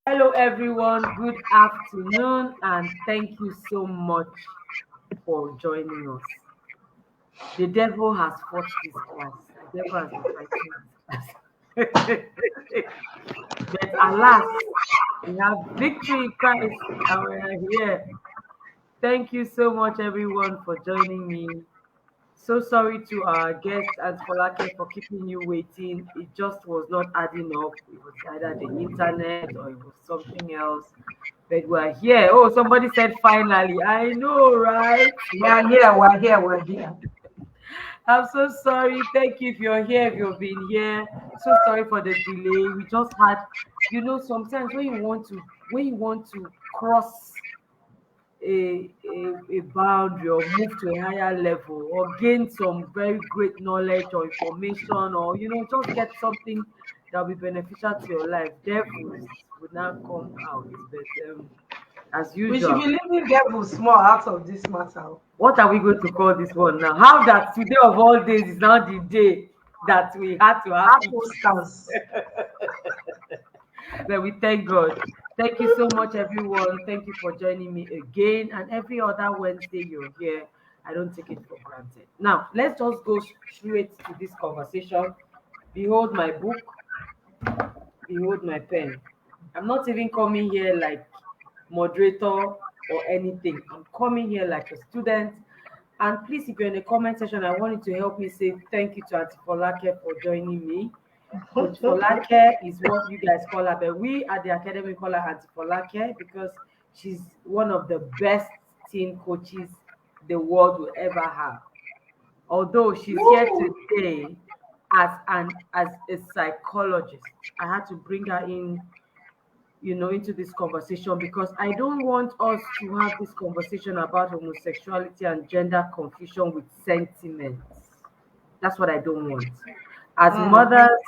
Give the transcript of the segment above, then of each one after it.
Hello, everyone. Good afternoon, and thank you so much for joining us. The devil has fought this class. The devil has been fighting this class. But alas, we have victory in Christ, and we are here. Thank you so much, everyone, for joining me. So sorry to our guest and Folake for keeping you waiting. It just was not adding up. It was either the internet or it was something else. But we're here. Oh, somebody said finally. I know, right? We're here. I'm so sorry. Thank you if you're here, if you've been here. So sorry for the delay. We just had, sometimes when you want to cross a boundary or move to a higher level or gain some very great knowledge or information or just get something that will be beneficial to your life, devils would now come out. But as We should usual, be leaving devil small out of this matter. what are we going to call this one now? How that today of all days is now the day that we had to have it. Apostles. But we thank God. Thank you so much, everyone. Thank you for joining me again. And every other Wednesday you're here, I don't take it for granted. Now, let's just go straight to this conversation. Behold my book, behold my pen. I'm not even coming here like moderator or anything. I'm coming here like a student. And please, if you're in the comment section, I want you to help me say thank you to Auntie Folake for joining me. Coach Folake is what you guys call her, but we at the academy call her Auntie Folake because she's one of the best teen coaches the world will ever have. Although she's here Woo! today as a psychologist, I had to bring her in, into this conversation because I don't want us to have this conversation about homosexuality and gender confusion with sentiments. That's what I don't want. As Mm. mothers,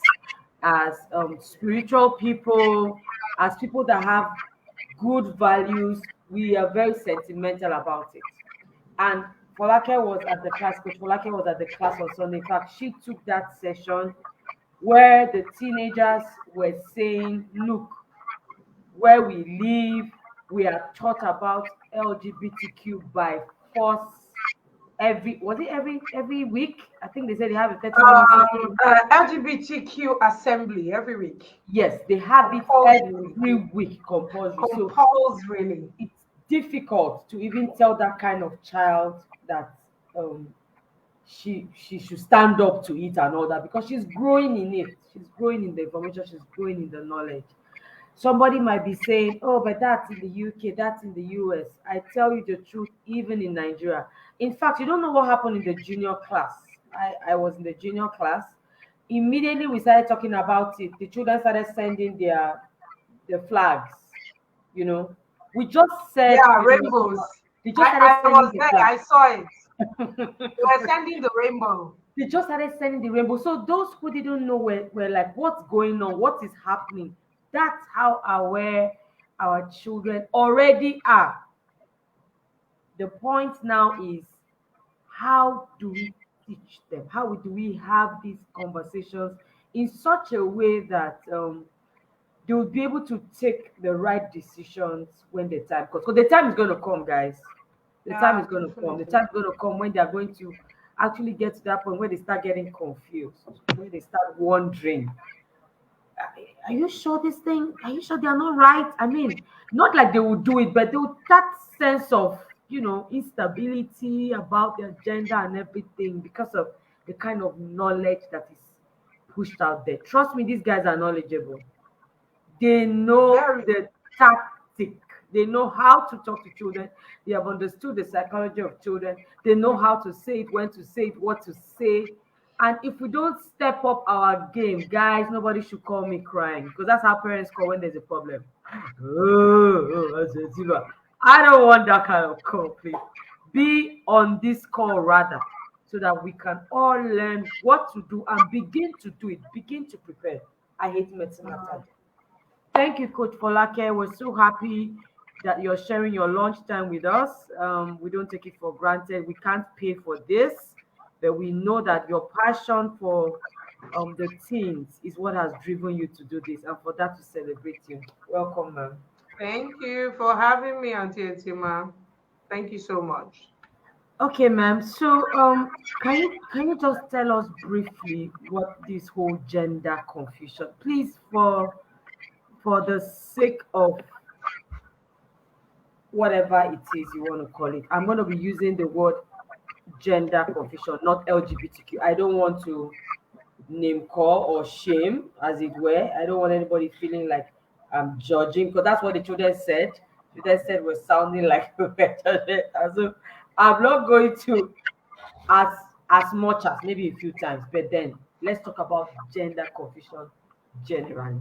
as spiritual people, as people that have good values, we are very sentimental about it. And Folake was at the class, Coach Folake was at the class on Sunday. In fact, she took that session where the teenagers were saying, look, where we live, we are taught about LGBTQ by force every week. I think they said they have a 30 minute session. LGBTQ assembly every week. Yes, they have it Compulsory. every week compulsory. So Compulsory. it's difficult to even tell that kind of child that um, she should stand up to it and all that because she's growing in it. She's growing in the information. She's growing in the knowledge. Somebody might be saying, "Oh, but that's in the UK. That's in the US." I tell you the truth, even in Nigeria. In fact, you don't know what happened in the junior class. I was in the junior class. Immediately we started talking about it. The children started sending their flags. You know, we just said, Yeah, rainbows. they just started I sending was the there. flag. I saw it. They were sending the rainbow. They just started sending the rainbow. So those who didn't know were like, what's going on? What is happening? That's how aware our children already are. The point now is, how do we teach them? How do we have these conversations in such a way that they will be able to take the right decisions when the time comes? Because the time is going to come, guys. The time Yeah, is going to come. The definitely. time is going to come when they are going to actually get to that point where they start getting confused, where they start wondering, are you sure this thing? Are you sure they are not right? I mean, not like they will do it, but they will that sense of instability about their gender and everything because of the kind of knowledge that is pushed out there. Trust me, these guys are knowledgeable. They know Very. the tactic. They know how to talk to children. They have understood the psychology of children. They know how to say it, when to say it, what to say. And if we don't step up our game, guys, nobody should call me crying because that's how parents call when there's a problem. Oh, that's a diva. I don't want that kind of call, please. Be on this call rather, so that we can all learn what to do and begin to do it, begin to prepare. I hate medicine after. Thank you, Coach Folake. We're so happy that you're sharing your lunchtime with us. We don't take it for granted. We can't pay for this, but we know that your passion for the teens is what has driven you to do this, and for that to celebrate you. Welcome, ma'am. Thank you for having me, Auntie Etima. Thank you so much. Okay, ma'am. So, can you just tell us briefly what this whole gender confusion, please, for the sake of whatever it is you want to call it. I'm going to be using the word gender confusion, not LGBTQ. I don't want to name call or shame, as it were. I don't want anybody feeling like I'm judging, because that's what the children said. Children said we're sounding like we were judging. And so I'm not going to, as as much as maybe a few times, but then let's talk about gender confusion generally.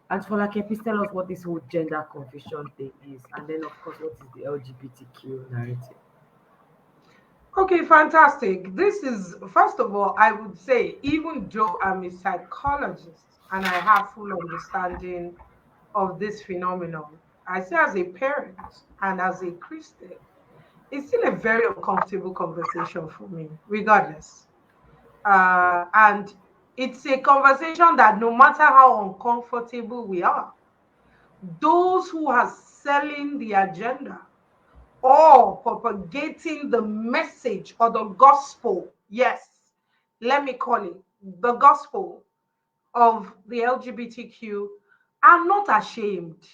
And for like, please tell us what this whole gender confusion thing is, and then of course what is the LGBTQ narrative. Okay, fantastic. This is, first of all, I would say, even though I'm a psychologist and I have full understanding of this phenomenon, I say as a parent and as a Christian, it's still a very uncomfortable conversation for me, regardless. And it's a conversation that no matter how uncomfortable we are, those who are selling the agenda or propagating the message or the gospel, yes, let me call it the gospel of the LGBTQ, are not ashamed.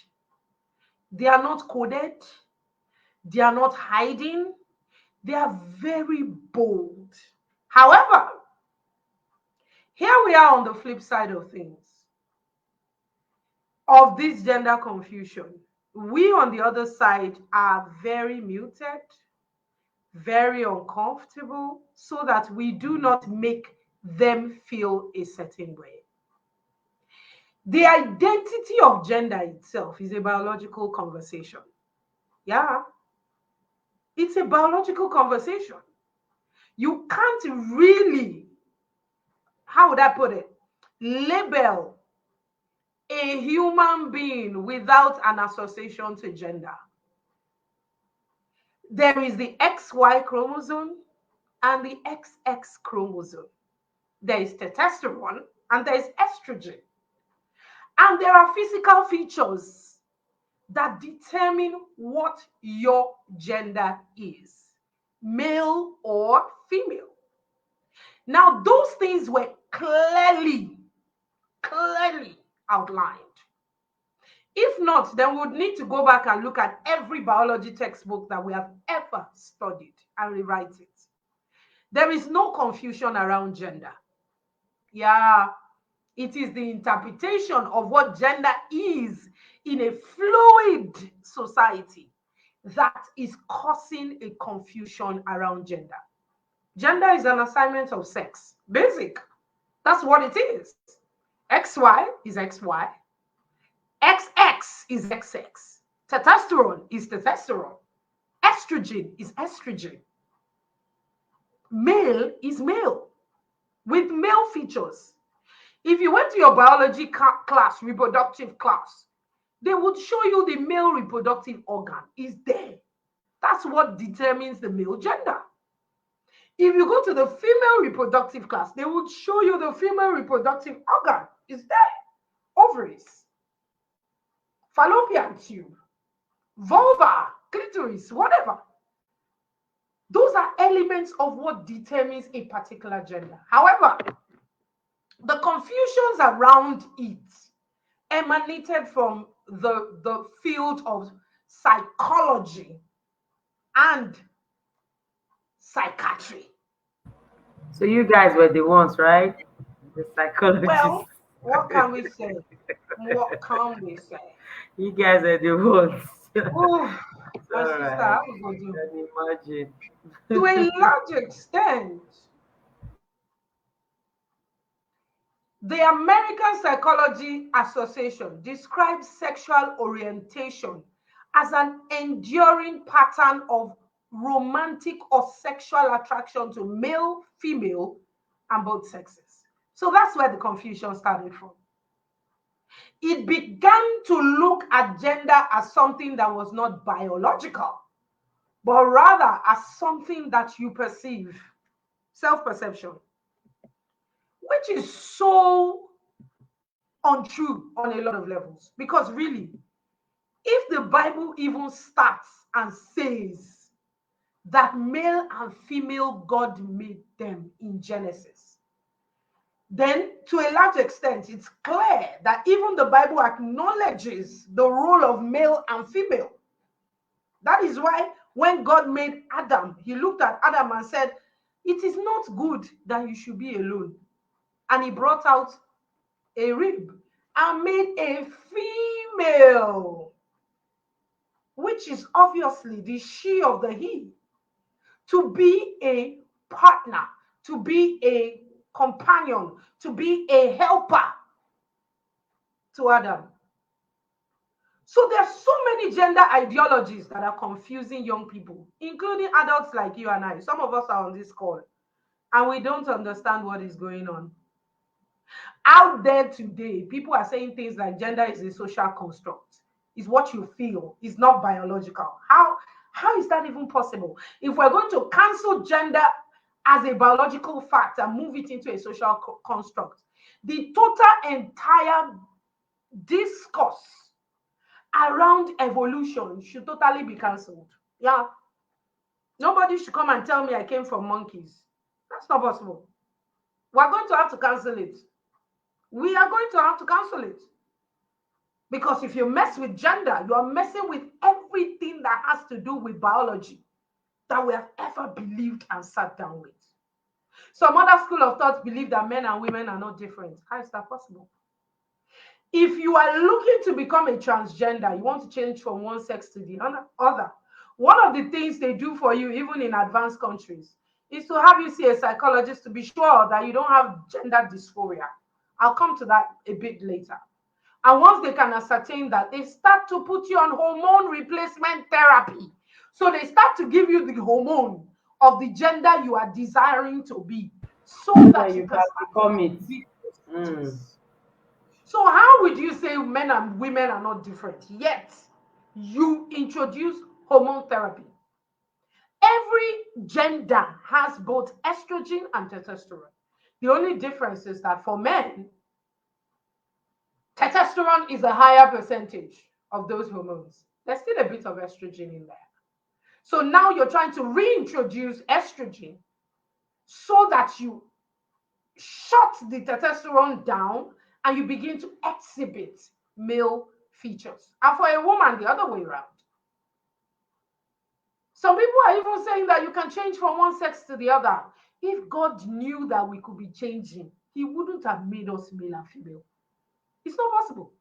They are not coded. They are not hiding. They are very bold. However, here we are on the flip side of things, of this gender confusion. We on the other side are very muted, very uncomfortable, so that we do not make them feel a certain way. The identity of gender itself is a biological conversation. Yeah, it's a biological conversation. You can't really, how would I put it, label a human being without an association to gender. There is the XY chromosome and the XX chromosome. There is testosterone and there is estrogen. And there are physical features that determine what your gender is, male or female. Now, those things were clearly outlined. If not, then we would need to go back and look at every biology textbook that we have ever studied and rewrite it. There is no confusion around gender. Yeah, it is the interpretation of what gender is in a fluid society that is causing a confusion around gender. Gender is an assignment of sex. Basic. That's what it is. XY is XY. XX is XX. Testosterone is testosterone. Estrogen is estrogen. Male is male with male features. If you went to your biology class, reproductive class, they would show you the male reproductive organ is there. That's what determines the male gender. If you go to the female reproductive class, they would show you the female reproductive organ is there. Ovaries, fallopian tube, vulva, clitoris, whatever. Those are elements of what determines a particular gender. However, the confusions around it emanated from the field of psychology and psychiatry. So you guys were the ones, right? The psychologists. Well, what can we say? What can we say? You guys are the ones. Oh, It's my all sister, right. how we go do? Can imagine. To a large extent, the American Psychology Association describes sexual orientation as an enduring pattern of romantic or sexual attraction to male, female, and both sexes. So that's where the confusion started from. It began to look at gender as something that was not biological, but rather as something that you perceive, self-perception. which is so untrue on a lot of levels. Because really, if the Bible even starts and says that male and female God made them in Genesis, then to a large extent, it's clear that even the Bible acknowledges the role of male and female. That is why when God made Adam, he looked at Adam and said, "It is not good that you should be alone." And he brought out a rib and made a female, which is obviously the she of the he, to be a partner, to be a companion, to be a helper to Adam. So there's so many gender ideologies that are confusing young people, including adults like you and I. Some of us are on this call and we don't understand what is going on. Out there today, people are saying things like gender is a social construct. It's what you feel, it's not biological. How is that even possible? If we're going to cancel gender as a biological fact and move it into a social construct, the total entire discourse around evolution should totally be cancelled. Yeah. Nobody should come and tell me I came from monkeys. That's not possible. We're going to have to cancel it. We are going to have to cancel it. Because if you mess with gender, you are messing with everything that has to do with biology that we have ever believed and sat down with. Some other school of thought believe that men and women are not different. How is that possible? If you are looking to become a transgender, you want to change from one sex to the other, one of the things they do for you, even in advanced countries, is to have you see a psychologist to be sure that you don't have gender dysphoria. I'll come to that a bit later. And once they can ascertain that, they start to put you on hormone replacement therapy. So they start to give you the hormone of the gender you are desiring to be, so that you can become it. So how would you say men and women are not different, yet you introduce hormone therapy? Every gender has both estrogen and testosterone. The only difference is that for men, testosterone is a higher percentage of those hormones. There's still a bit of estrogen in there. So now you're trying to reintroduce estrogen so that you shut the testosterone down and you begin to exhibit male features. And for a woman, the other way around. Some people are even saying that you can change from one sex to the other. If God knew that we could be changing, he wouldn't have made us male and female. It's not possible.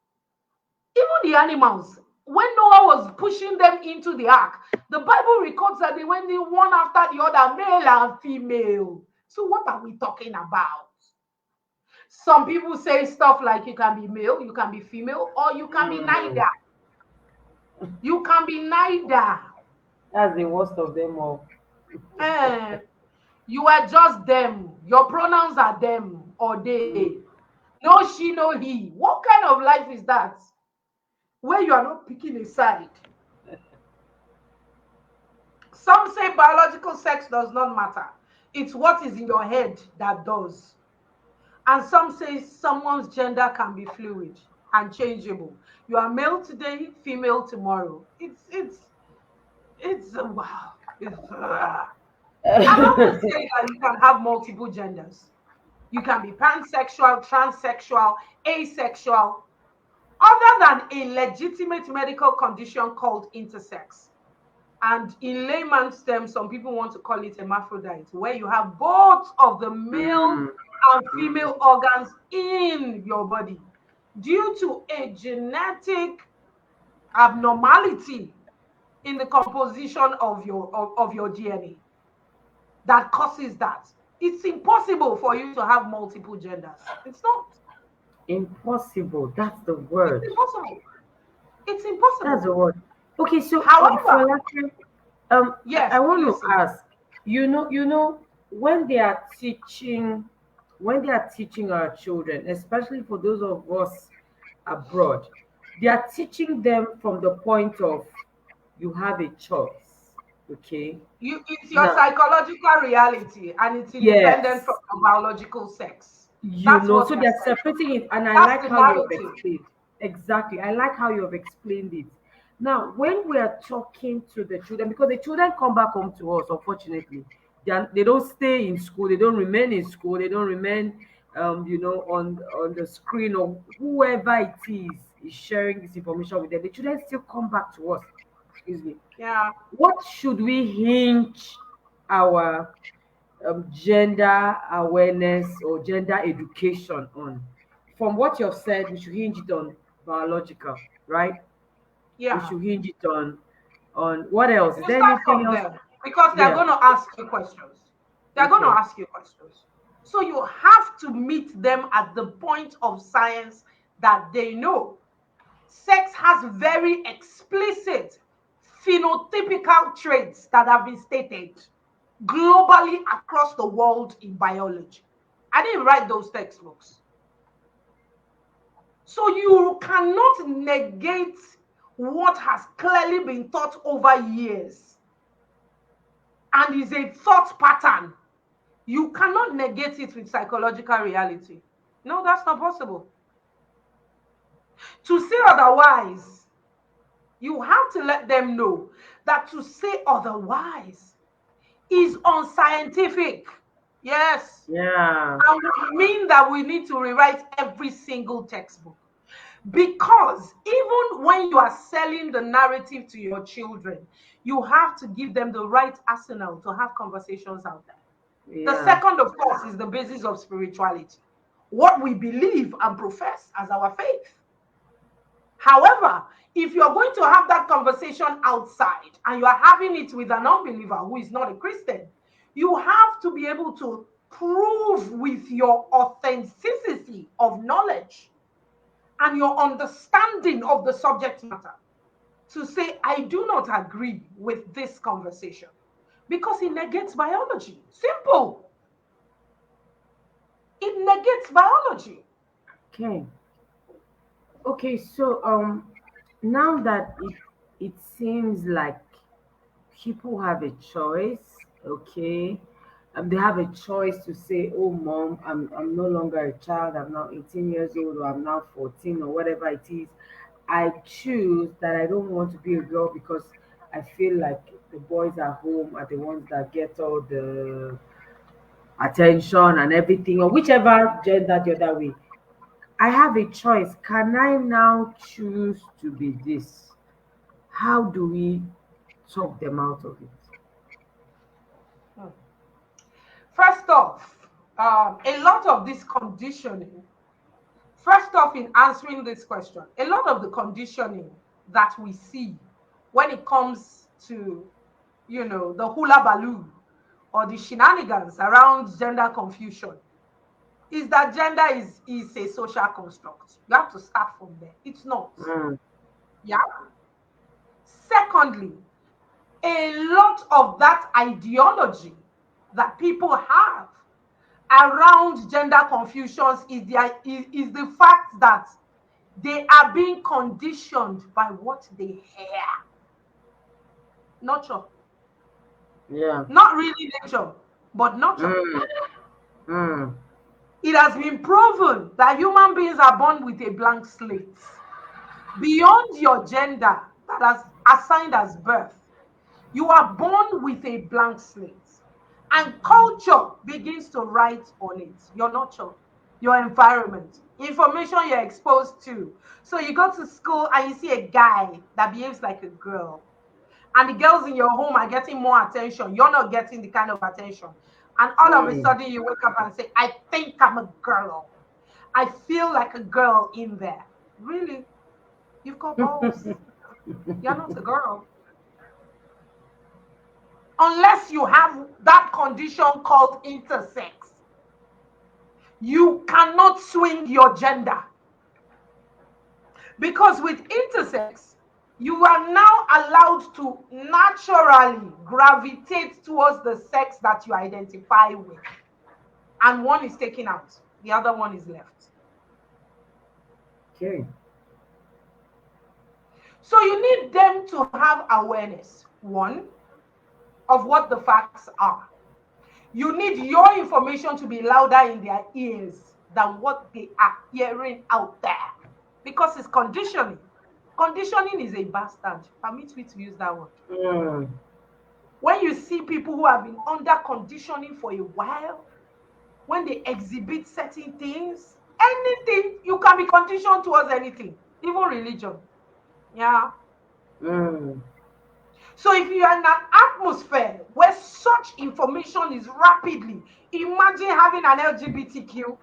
Even the animals, when Noah was pushing them into the ark, the Bible records that they went in one after the other, male and female. So what are we talking about? Some people say stuff like you can be male, you can be female, or you can be neither. You can be neither. That's the worst of them all. You are just them. Your pronouns are them or they. No she, no he. What kind of life is that? Where you are not picking a side. Some say biological sex does not matter. It's what is in your head that does. And some say someone's gender can be fluid and changeable. You are male today, female tomorrow. It's wow. I'm not going to say that you can have multiple genders. You can be pansexual, transsexual, asexual, other than a legitimate medical condition called intersex. And in layman's terms, some people want to call it hermaphrodite, where you have both of the male and female organs in your body due to a genetic abnormality in the composition of your DNA that causes that. It's impossible for you to have multiple genders. It's not. Impossible. That's the word. It's impossible. It's impossible. That's the word. Okay, so however, yes, I want to ask. You know, when they are teaching our children, especially for those of us abroad, they are teaching them from the point of you have a choice. Okay. It's your psychological reality and it's independent from your biological sex. That's what So they're they're saying. separating it, and I That's like the how you have narrative. explained. Exactly. I like how you have explained it. Now, when we are talking to the children, because the children come back home to us, unfortunately, they don't stay in school, they don't remain in school, they don't remain, on the screen, or whoever it is sharing this information with them. The children still come back to us. Excuse me. Yeah. What should we hinge our gender awareness or gender education on? From what you've said, we should hinge it on biological, right? We Yeah. should hinge it on what else? Is You there start anything from else? there because they're Yeah. going to ask you questions. They're going to Okay. ask you questions. So you have to meet them at the point of science that they know. Sex has very explicit phenotypical traits that have been stated globally across the world in biology. I didn't write those textbooks. So you cannot negate what has clearly been taught over years and is a thought pattern. You cannot negate it with psychological reality. No, that's not possible. To say otherwise, you have to let them know that to say otherwise is unscientific. Yes. Yeah. And would mean that we need to rewrite every single textbook. Because even when you are selling the narrative to your children, you have to give them the right arsenal to have conversations out there. The Yeah. second, of course, is the basis of spirituality, what we believe and profess as our faith. However, if you're going to have that conversation outside and you are having it with an unbeliever who is not a Christian, you have to be able to prove with your authenticity of knowledge and your understanding of the subject matter to say, I do not agree with this conversation because it negates biology. Simple. It negates biology. Okay. Okay. So now that it seems like people have a choice, okay? They have a choice to say, oh, mom, I'm no longer a child, I'm now 18 years old, or I'm now 14, or whatever it is. I choose that I don't want to be a girl because I feel like the boys at home are the ones that get all the attention and everything, or whichever gender the other way. I have a choice. Can I now choose to be this? How do we talk them out of it? Hmm. First off, a lot of this conditioning, first off, in answering this question, a lot of the conditioning that we see when it comes to, the hula baloo or the shenanigans around gender confusion is that gender is a social construct. You have to start from there. It's not. Mm. Yeah. Secondly, a lot of that ideology that people have around gender confusions is the fact that they are being conditioned by what they hear. Nurture. Yeah. Not really nature, but nurture. Mm. Mm. It has been proven that human beings are born with a blank slate. Beyond your gender that has assigned as birth, you are born with a blank slate. And culture begins to write on it. Your nurture, your environment, information you're exposed to. So you go to school and you see a guy that behaves like a girl, and the girls in your home are getting more attention. You're not getting the kind of attention. And all of a Mm. sudden you wake up and say, I think I'm a girl. I feel like a girl in there. Really? You've got balls. You're not a girl. Unless you have that condition called intersex. You cannot swing your gender. Because with intersex, you are now allowed to naturally gravitate towards the sex that you identify with. And one is taken out, the other one is left. Okay. So you need them to have awareness, one, of what the facts are. You need your information to be louder in their ears. than what they are hearing out there, because it's conditioning. Conditioning is a bastard. Permit me to use that word. Mm. When you see people who have been under conditioning for a while, when they exhibit certain things, anything, you can be conditioned towards anything, even religion. Yeah. Mm. So if you are in an atmosphere where such information is rapidly, imagine having an LGBTQ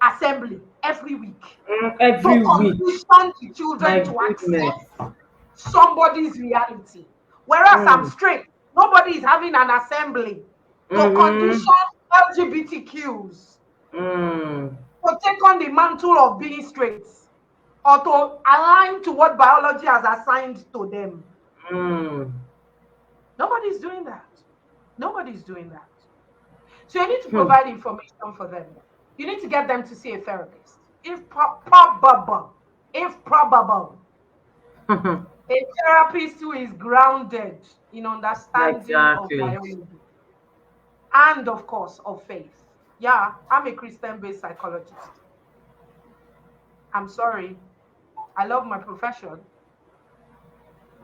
assembly every week to Every week. condition the children My to goodness. accept somebody's reality. Whereas I'm Mm. straight, nobody is having an assembly to Mm-hmm. condition LGBTQs Mm. to take on the mantle of being straight or to align to what biology has assigned to them. Mm. Nobody's doing that. Nobody's doing that. So you need to Hmm. provide information for them. You need to get them to see a therapist. If probable, a therapist who is grounded in understanding of Exactly. biology and, of course, of faith. Yeah, I'm a Christian-based psychologist. I'm sorry. I love my profession,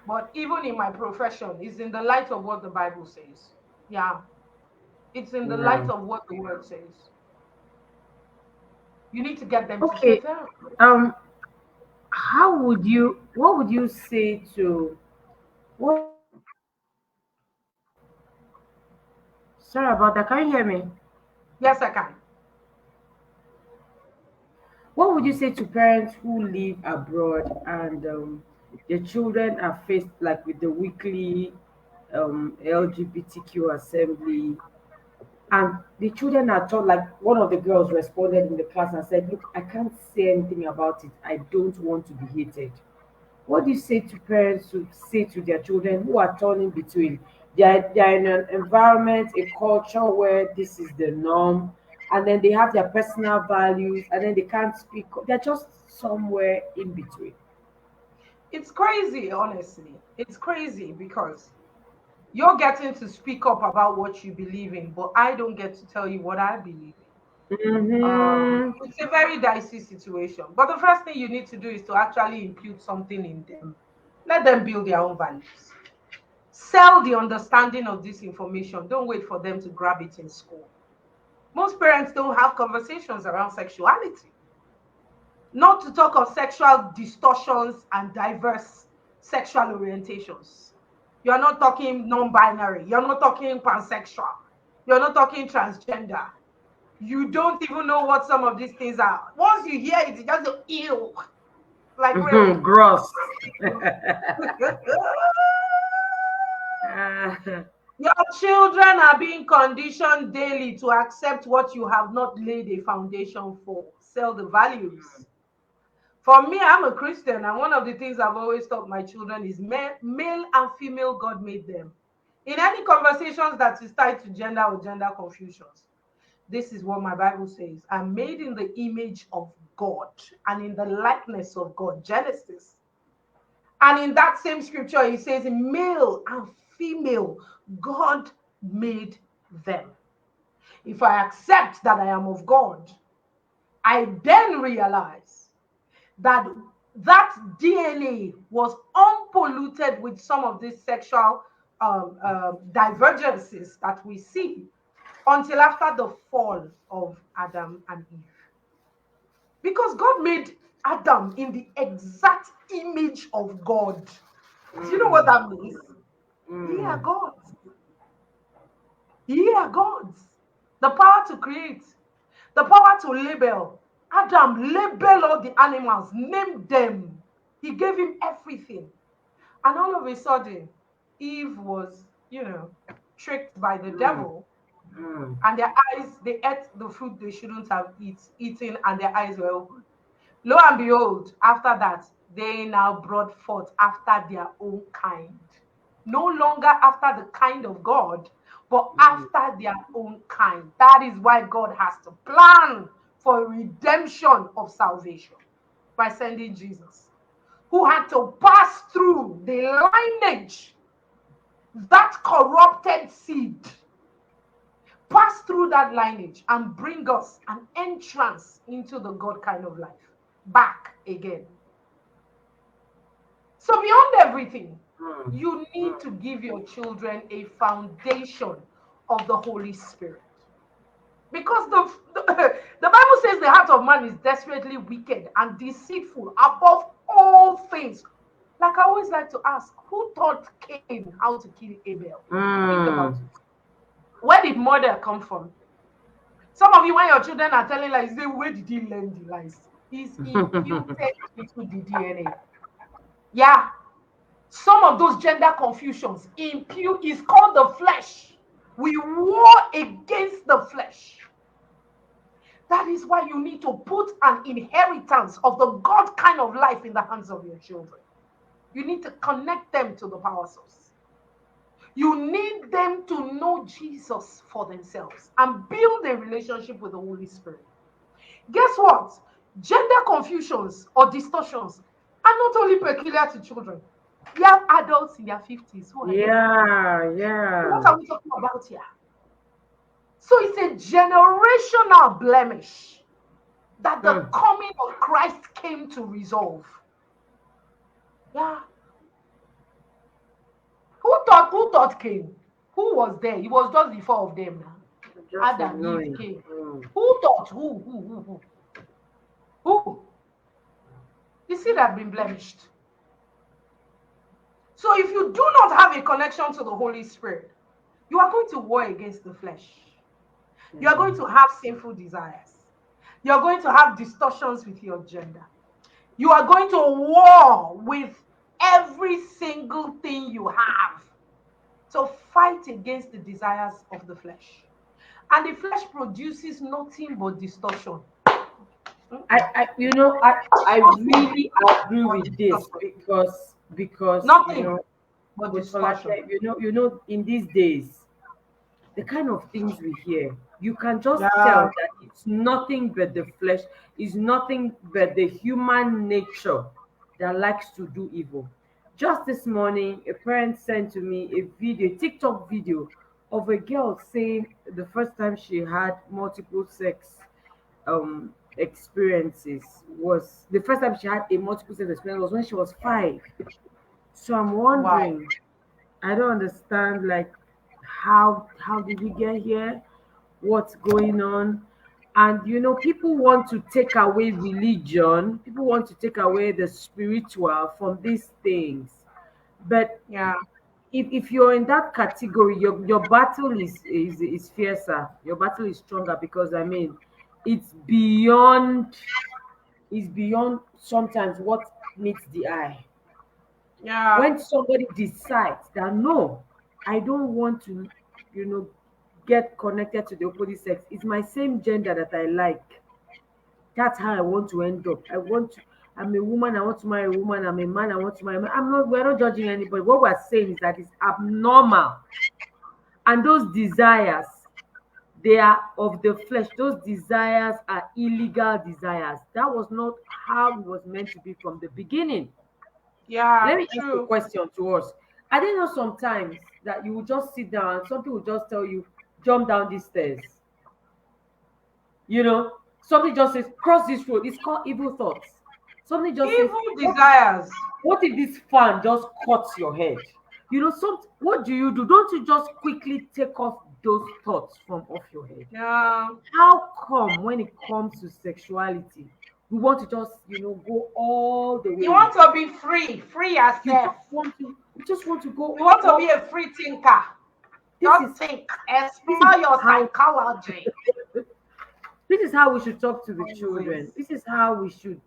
but even in my profession, it's in the light of what the Bible says. Yeah, it's in the light Yeah. of what the word says. You need to get them to see a Okay. therapist. Um, what would you say to what sorry about that, can you hear me? Yes, I can. What would you say to parents who live abroad and their children are faced like with the weekly LGBTQ assembly, and the children are taught, like one of the girls responded in the class and said, "Look, I can't say anything about it. I don't want to be hated." What do you say to parents who say to their children who are turning between they're in an environment, a culture where this is the norm, and then they have their personal values, and then they can't speak? They're just somewhere in between. It's crazy, honestly. It's crazy because you're getting to speak up about what you believe in, but I don't get to tell you what I believe in. Mm-hmm. It's a very dicey situation. But the first thing you need to do is to actually impute something in them. Let them build their own values. Sell the understanding of this information. Don't wait for them to grab it in school. Most parents don't have conversations around sexuality, not to talk of sexual distortions and diverse sexual orientations. You're not talking non binary, you're not talking pansexual, you're not talking transgender. You don't even know what some of these things are. Once you hear it, you just go, ew. Like, really? Gross. Your children are being conditioned daily to accept what you have not laid a foundation for. Sell the values. For me, I'm a Christian, and one of the things I've always taught my children is male and female, God made them. In any conversations that is tied to gender or gender confusions, this is what my Bible says: I'm made in the image of God and in the likeness of God. Genesis. And in that same scripture, it says, male and female, God made them. If I accept that I am of God, I then realize that that DNA was unpolluted with some of these sexual divergences that we see until after the fall of Adam and Eve. Because God made Adam in the exact image of God. Do you know what Mm. that means? Ye are Mm. gods. Ye are gods. The power to create, the power to label. Adam label all the animals, name them. He gave him everything. And all of a sudden, Eve was, tricked by the Mm. devil, Mm. and their eyes, they ate the fruit they shouldn't have eaten, and their eyes were open. Lo and behold, after that, they now brought forth after their own kind. No longer after the kind of God, but Mm. after their own kind. That is why God has to plan for redemption of salvation by sending Jesus, who had to pass through the lineage, that corrupted seed, pass through that lineage and bring us an entrance into the God kind of life back again. So, beyond everything, Mm. you need to give your children a foundation of the Holy Spirit. Because the Bible says the heart of man is desperately wicked and deceitful above all things. Like I always like to ask, who taught Cain how to kill Abel? Think about Mm. it. Where did murder come from? Some of you, when your children are telling lies, say, where did he learn the lies? He's imputed into the DNA. Yeah. Some of those gender confusions is called the flesh. We war against the flesh. That is why you need to put an inheritance of the God kind of life in the hands of your children. You need to connect them to the power source. You need them to know Jesus for themselves and build a relationship with the Holy Spirit. Guess what? Gender confusions or distortions are not only peculiar to children. You have adults in their 50s who are doing it. Yeah, What yeah. are we talking about here? So it's a generational blemish that the Mm. coming of Christ came to resolve. Yeah. Who thought Cain? Who was there? It was just the four of them now. Just Adam, Eve, ignoring. Cain. Mm. Who thought? Who? You see that been blemished. So if you do not have a connection to the Holy Spirit, you are going to war against the flesh. You are going to have sinful desires. You are going to have distortions with your gender. You are going to war with every single thing you have to fight against the desires of the flesh. And the flesh produces nothing but distortion. I Nothing really agree but with this distortion. because Nothing but with Folake, distortion. in these days, the kind of things we hear, you can just tell Yeah. that it's nothing but the flesh, is nothing but the human nature that likes to do evil. Just this morning, a parent sent to me a video, TikTok video of a girl saying the first time she had multiple sex experiences was the first time she had a multiple sex experience was when she was 5. So I'm Wow. wondering, I don't understand, like, how did we get here? What's going on? And people want to take away religion. People want to take away the spiritual from these things. But Yeah. if you're in that category, your battle is fiercer. Your battle is stronger because it's beyond sometimes what meets the eye. Yeah. When somebody decides that no, I don't want to you know get connected to the opposite sex, it's my same gender that I like, that's how I want to end up. I'm a woman, I want to marry a woman. I'm a man, I want to marry a man. We're not judging anybody. What we're saying is that it's abnormal, and those desires, they are of the flesh. Those desires are illegal desires. That was not how it was meant to be from the beginning. Let Yeah. me ask a True. question to us. I didn't know sometimes that you would just sit down and something would just tell you, jump down these stairs. Something just says, cross this road. It's called evil thoughts. Something just says, Evil desires. what if this fan just cuts your head? What do you do? Don't you just quickly take off those thoughts from off your head? Yeah. How come when it comes to sexuality, we want to just, go all the You way? want to be free yourself. You just want to go You want to all. be a free thinker. This Just is think. this is Explore your how psychology. this is how we should talk to the Always. children. This is how we should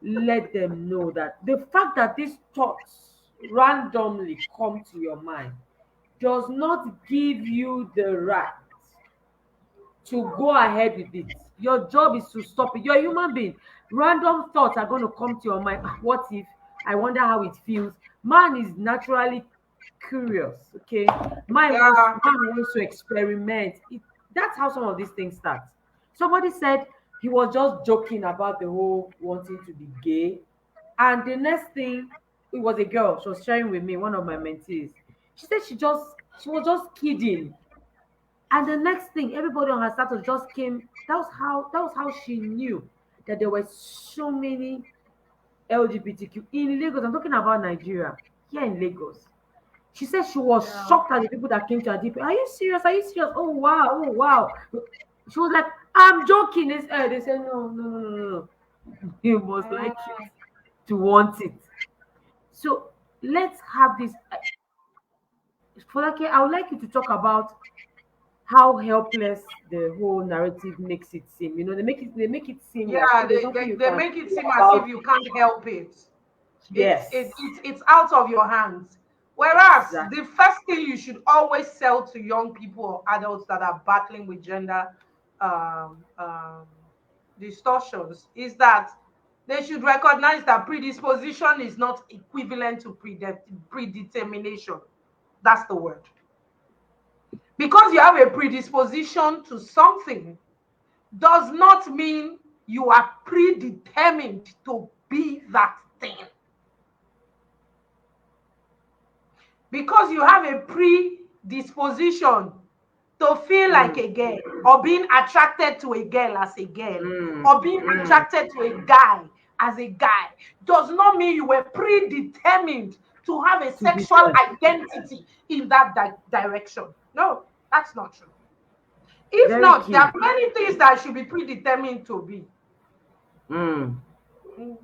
let them know that the fact that these thoughts randomly come to your mind does not give you the right to go ahead with it. Your job is to stop it. You're a human being. Random thoughts are going to come to your mind. "Ah, what if? I wonder how it feels." Man is naturally curious. Okay, Yeah. man wants to experiment. That's how some of these things start. Somebody said he was just joking about the whole wanting to be gay, and the next thing, it was a girl. She was sharing with me, one of my mentees. She said she was just kidding. And the next thing, everybody on her status just came. That was how she knew that there were so many LGBTQ in Lagos. I'm talking about Nigeria, here in Lagos. She said she was Yeah. shocked at the people that came to her DP. Are you serious? Are you serious? Oh wow, oh wow. She was like, I'm joking. They said, no, no, no, no, no. You must Mm, like it to want it. So let's have this. Folake, I would like you to talk about how helpless the whole narrative makes it seem. They make it seem like, yeah, oh, there's nothing you they can make it do seem as if about you it. can't help it. Yes, It's out of your hands. Whereas exactly. the first thing you should always sell to young people or adults that are battling with gender um, um, distortions is that they should recognize that predisposition is not equivalent to predetermination. That's the word. Because you have a predisposition to something does not mean you are predetermined to be that thing. Because you have a predisposition to feel like Mm, a girl or being attracted to a girl as a girl mm, or being mm. attracted to a guy as a guy does not mean you were predetermined to have a To be sexual there. identity in that direction. No, that's not true. If Very not, there key. are many things that should be predetermined to be. Mm. Mm.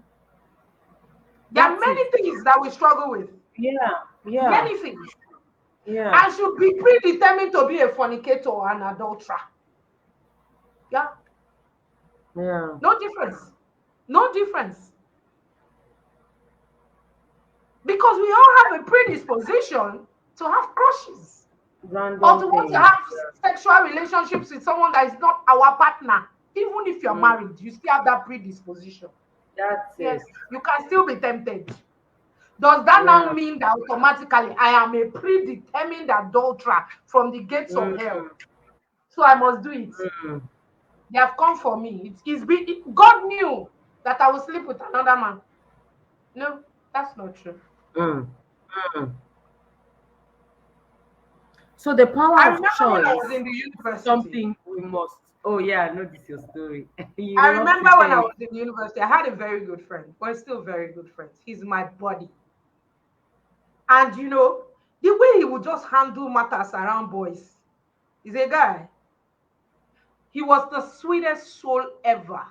There are That's it. many things that we struggle with. Yeah, yeah, Many things. yeah, And should be predetermined to be a fornicator or an adulterer. Yeah, yeah. no difference. No difference. Because we all have a predisposition to have crushes or to Random want to things. have sexual relationships with someone that is not our partner. Even if you're Mm. married, you still have that predisposition. That's Yes, it. you can still be tempted. Does that now Yeah. mean that automatically I am a predetermined adulterer from the gates of hell? Mm, So I must do it. mm, They have come for me. God knew that I will sleep with another man. No, that's not true. mm, mm. So the power I of remember when I was choice in the is university. something we must. Oh yeah, I know this your story. You I love remember to when tell I it. was in the university, I had a very good friend. We're still very good friends. He's my buddy. And the way he would just handle matters around boys. He's a guy. He was the sweetest soul ever.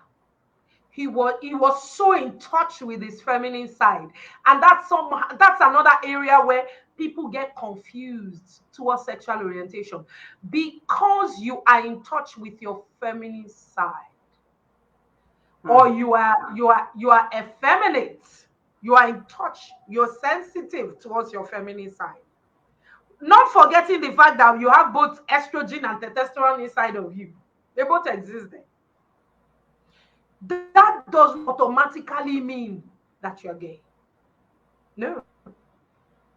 He was so in touch with his feminine side, and that's another area where people get confused towards sexual orientation because you are in touch with your feminine side, or Mm, you are effeminate. You are in touch, you're sensitive towards your feminine side, not forgetting the fact that you have both estrogen and testosterone inside of you. They both exist there. That does not automatically mean that you're gay. No.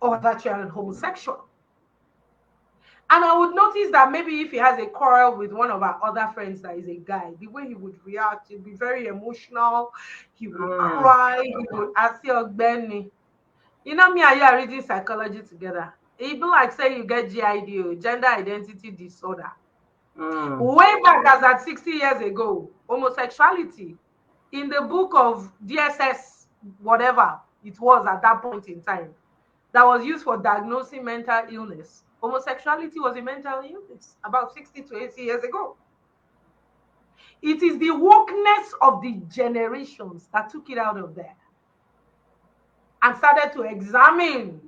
Or that you're an homosexual. And I would notice that maybe if he has a quarrel with one of our other friends that is a guy, the way he would react, he'd be very emotional. He would mm, cry. He would ask you, Benny. Me and you are reading psychology together. It'd be like saying you get GID, gender identity disorder. mm, Way back as at 60 years ago, homosexuality in the book of DSS, whatever it was at that point in time, that was used for diagnosing mental illness. Homosexuality was a mental illness about 60 to 80 years ago. It is the wokeness of the generations that took it out of there and started to examine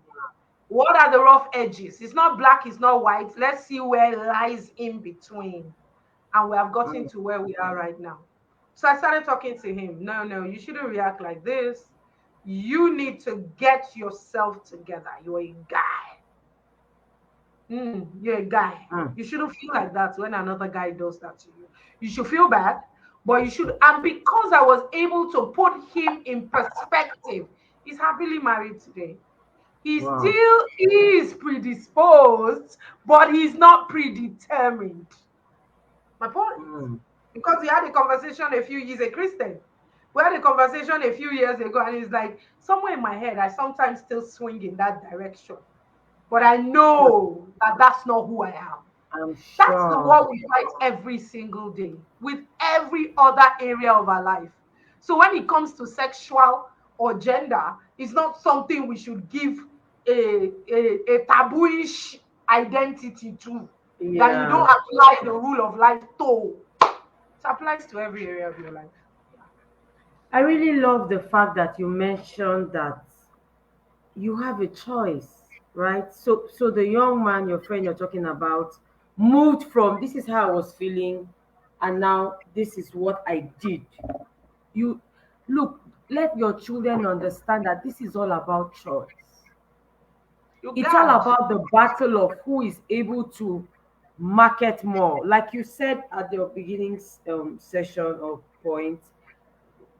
what are the rough edges. It's not black, it's not white. Let's see where it lies in between. And we have gotten mm, to where we are right now. So I started talking to him. No, no, you shouldn't react like this. You need to get yourself together. You're a guy. You're a guy. mm. You shouldn't feel like that when another guy does that to you. You should feel bad, but you should. And because I was able to put him in perspective, he's happily married today. He Wow. still is predisposed, but he's not predetermined. My point. Mm, Because we had a conversation he's a Christian. We had a conversation a few years ago, and he's like, somewhere in my head, I sometimes still swing in that direction. But I mm. know that that's not who I am. I'm That's the sure. war we fight every single day with every other area of our life. So when it comes to sexual or gender, it's not something we should give a tabooish identity to, that you don't Yeah. apply the rule of life to. It applies to every area of your life. I really love the fact that you mentioned that you have a choice, right? So the young man, your friend you're talking about, moved from this is how I was feeling, and now this is what I did. You look, let your children understand that this is all about choice. You It's all gad. about the battle of who is able to market more. Like you said at the beginning session or point,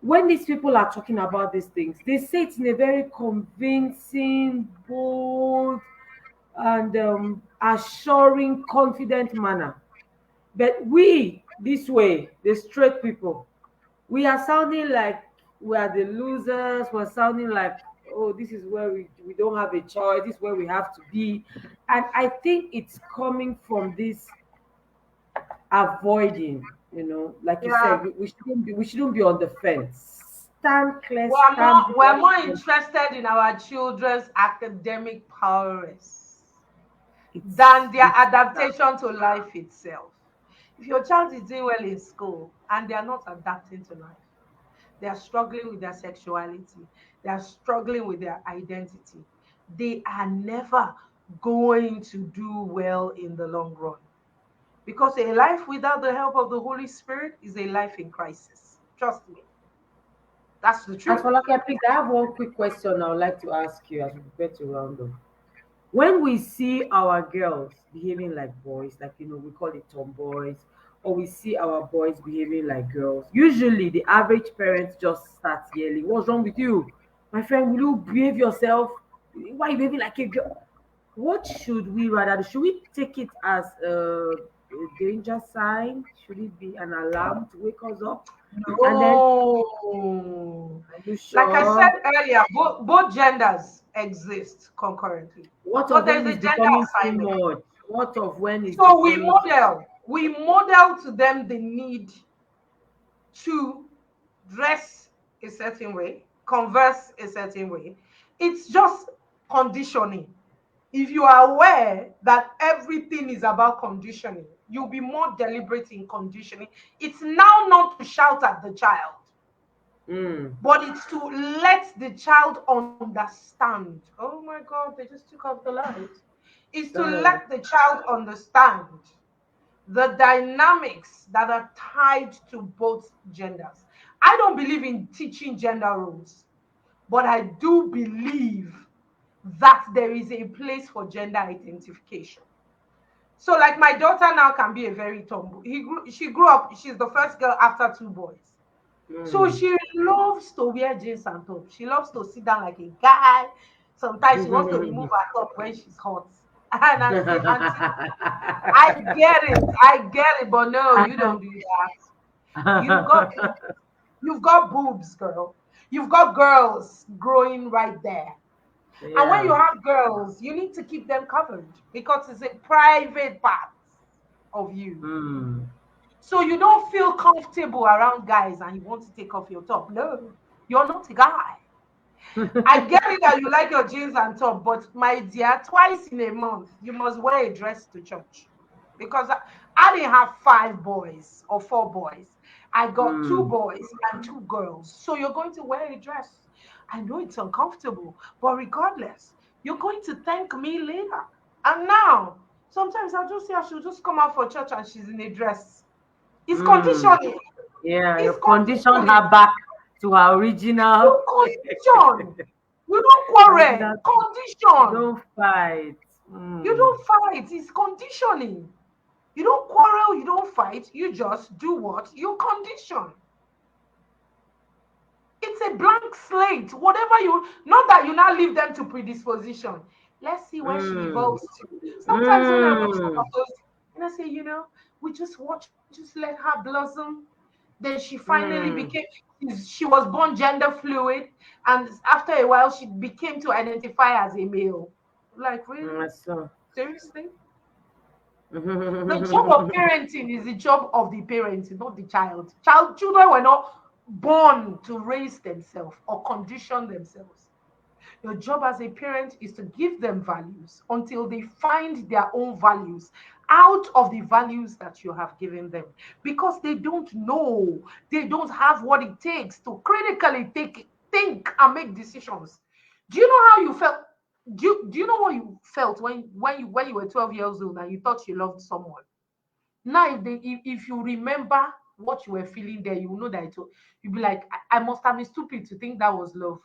when these people are talking about these things, they say it in a very convincing, bold, and assuring, confident manner. But we, this way, the straight people, we are sounding like we are the losers. We're sounding like, oh, this is where we don't have a choice. This is where we have to be. And I think it's coming from this avoiding, like you Yeah. said, we shouldn't be on the fence. Stand clear, We're stand more we're more firm. interested in our children's academic prowess It's than their it's adaptation to life itself. If your child is doing well in school and they are not adapting to life, they are struggling with their sexuality, they are struggling with their identity, they are never going to do well in the long run. Because a life without the help of the Holy Spirit is a life in crisis. Trust me, that's the As for truth. like, please, I have one quick question I would like to ask you as we prepare to round up. When we see our girls behaving like boys, like we call it tomboys, or we see our boys behaving like girls, usually the average parents just starts yelling, "What's wrong with you? My friend, will you behave yourself? Why are you behaving like a girl?" What should we rather do? Should we take it as a danger sign? Should it be an alarm to wake us up? And then, No. are you Like I said sure? earlier, both genders exist concurrently. What But of there's when a it's gender becoming too assignment. much? What of when it's So becoming too we model to them the need to dress a certain way, converse a certain way. It's just conditioning. If you are aware that everything is about conditioning, you'll be more deliberate in conditioning. It's now not to shout at the child, mm, but it's to let the child understand. Oh my God, they just took off the light. It's to uh, let the child understand the dynamics that are tied to both genders. I don't believe in teaching gender roles, but I do believe that there is a place for gender identification. So, like my daughter now can be a very tomboy. She grew up. She's the first girl after two boys. So mm. she loves to wear jeans and top. She loves to sit down like a guy. Sometimes she wants to remove her top when she's hot. And I say, Auntie, I get it, but no, you don't do that. You've got you've got boobs, girl. You've got girls growing right there. And when you Yeah. have girls, you need to keep them covered because it's a private part of you. Mm. So you don't feel comfortable around guys and you want to take off your top. No, you're not a guy. I get it that you like your jeans and top, but my dear, twice in a month, you must wear a dress to church. Because I didn't have five boys or four boys. I got two Mm. boys and two girls. So you're going to wear a dress. I know it's uncomfortable, but regardless, you're going to thank me later. And now, sometimes I'll just say I should just come out for church and she's in a dress. It's Mm. conditioning. Yeah, you It's conditioned conditioning. her back to her original. You condition. You don't quarrel. original. You Condition. don't fight. You Mm. don't fight. It's conditioning. You don't quarrel. You don't fight. You just do what you condition. It's a blank slate. Whatever you, not that you now leave them to predisposition. Let's see where she Mm. evolves to. Sometimes when I watch some of Mm. those, and I say, we just watch, just let her blossom. Then she finally Mm. became, she was born gender fluid. And after a while, she became to identify as a male. Like, really? Mm. So, Seriously? The job of parenting is the job of the parents, not the child. Children were not born to raise themselves or condition themselves. Your job as a parent is to give them values until they find their own values out of the values that you have given them, because they don't know, they don't have what it takes to critically think and make decisions. Do you know how you felt? Do you know what you felt when you were 12 years old and you thought you loved someone? Now, if you remember what you were feeling there, you will know that you'll be like, I must have been stupid to think that was love.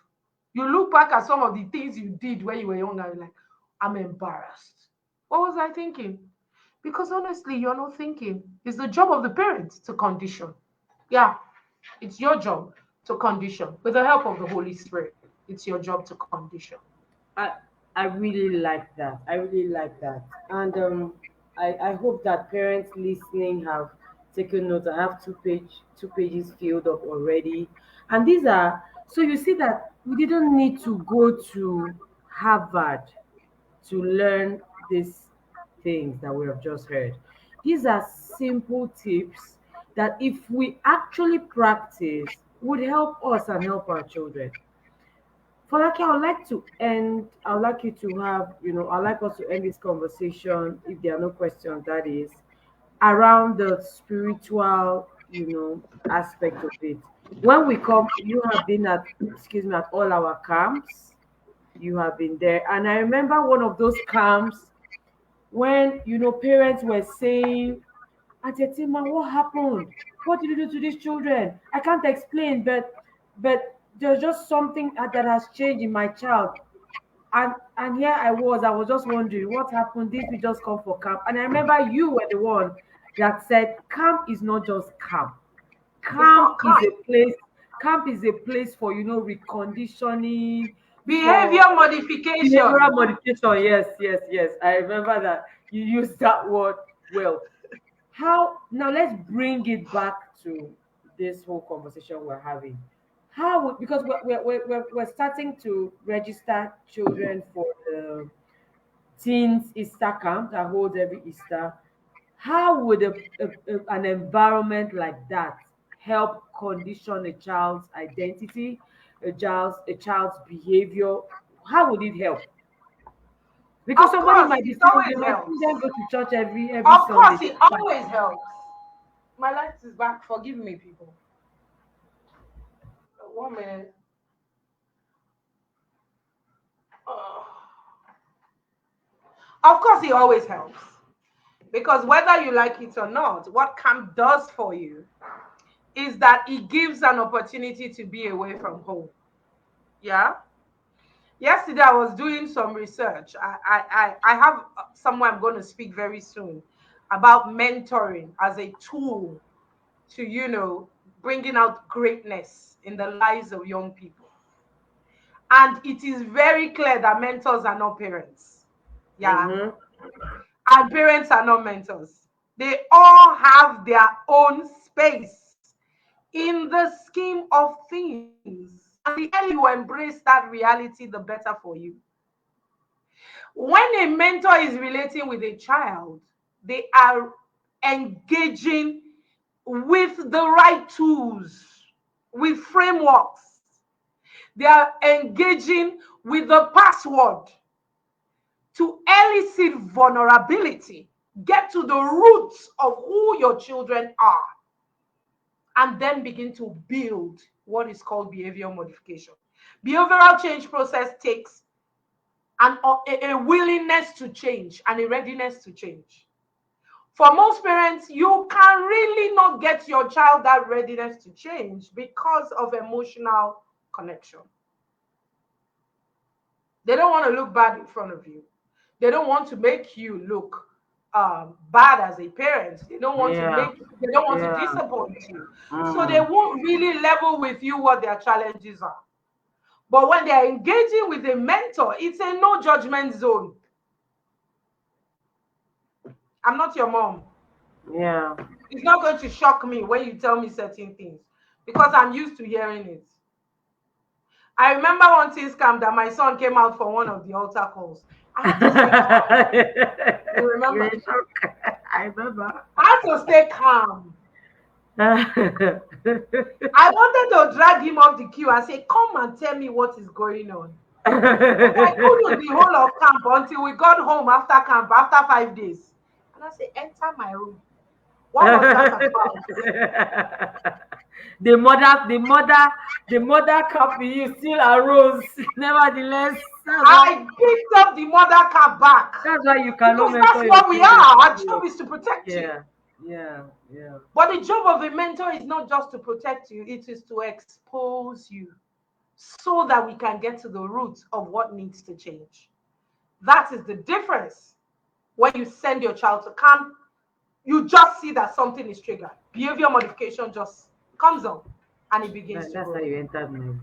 You look back at some of the things you did when you were younger, you're like, I'm embarrassed. What was I thinking? Because honestly, you're not thinking. It's the job of the parents to condition. Yeah, it's your job to condition. With the help of the Holy Spirit, it's your job to condition. I I really like that. I really like that. And I hope that parents listening have taken notes. I have two pages filled up already. And these are, so you see that we didn't need to go to Harvard to learn these things that we have just heard. These are simple tips that if we actually practice would help us and help our children. Falaki, I would like to end, I would like you to have, I'd like us to end this conversation, if there are no questions, that is, around the spiritual, aspect of it. When we come, you have been at, excuse me, at all our camps, you have been there. And I remember one of those camps when, parents were saying, Auntie Etima, what happened? What did you do to these children? I can't explain, but there's just something that has changed in my child. And here I was just wondering what happened. This we just come for camp. And I remember you were the one that said camp is not just camp. It's Camp not is kind. a place, camp is a place for reconditioning, for Behavior modification. behavioral modification. Yes, yes, yes. I remember that you used that word well. How now let's bring it back to this whole conversation we're having. How would, because we're starting to register children for the teens Easter camp that holds every Easter. How would an environment like that help condition a child's identity, a child's behavior? How would it help? Because Of somebody course, might be it saying, "Okay, always my helps. children go to church every Of Sunday." course, it always helps. My light is back. Forgive me, people. 1 minute. Uh, of course, it always helps. Because whether you like it or not, what camp does for you is that it gives an opportunity to be away from home. Yeah. Yesterday, I was doing some research. I have somewhere I'm going to speak very soon about mentoring as a tool to, bringing out greatness in the lives of young people. And it is very clear that mentors are not parents. Yeah. Mm-hmm. And parents are not mentors. They all have their own space in the scheme of things. And the earlier you embrace that reality, the better for you. When a mentor is relating with a child, they are engaging with the right tools, with frameworks. They are engaging with the password to elicit vulnerability, get to the roots of who your children are, and then begin to build what is called behavior modification. Behavioral change process takes a willingness to change and a readiness to change. For most parents, you can really not get your child that readiness to change because of emotional connection. They don't want to look bad in front of you. They don't want to make you look bad as a parent. They don't want to Yeah, make. They don't want to yeah. disappoint you. So they Mm. won't really level with you what their challenges are. But when they are engaging with a mentor, it's a no judgment zone. I'm not your mom. Yeah. It's not going to shock me when you tell me certain things because I'm used to hearing it. I remember one thing scam that my son came out for one of the altar calls. I had to stay calm. You You're remember? in shock. I remember. I had to stay calm. I wanted to drag him off the queue and say, "Come and tell me what is going on." But I couldn't the whole of camp until we got home after camp after 5 days. And I said, "Enter my room." What was that about? the mother cup in you still arose. Nevertheless, I picked up the mother car back that's why you cannot because that's mentor your what we children. are. Our job is to protect you. Yeah, yeah, yeah. But the job of a mentor is not just to protect you, it is to expose you so that we can get to the root of what needs to change. That is the difference. When you send your child to camp, you just see that something is triggered. Behavior modification just comes up and it begins to That's how grow. you entered me.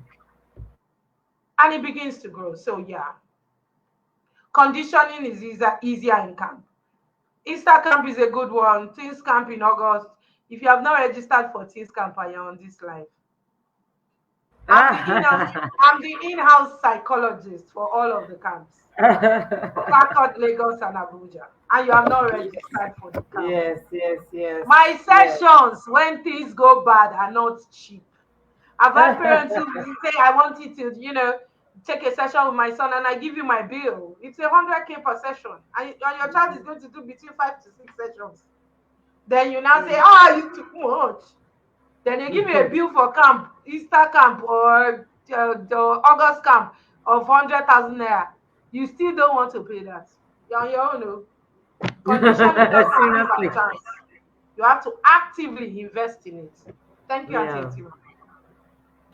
And it begins to grow. So, yeah, conditioning is easier in camp. Easter camp is a good one. Teens camp in August. If you have not registered for teens camp and you're on this live, I'm the in-house psychologist for all of the camps. Port Lagos, and Abuja. And you have not registered for the camp. Yes. My sessions, when things go bad, are not cheap. I've had parents who say, "I want you to, take a session with my son," and I give you my bill. It's 100K per session. And your child is going to do between 5 to 6 sessions. Then you now say, "It's too much." Then they give you a bill for camp, Easter camp, or the August camp of 100,000 naira. You still don't want to pay that. You're on your own. Conditioning doesn't happen by Seriously. chance. You have to actively invest in it. Thank you, Auntie Yeah. Etima.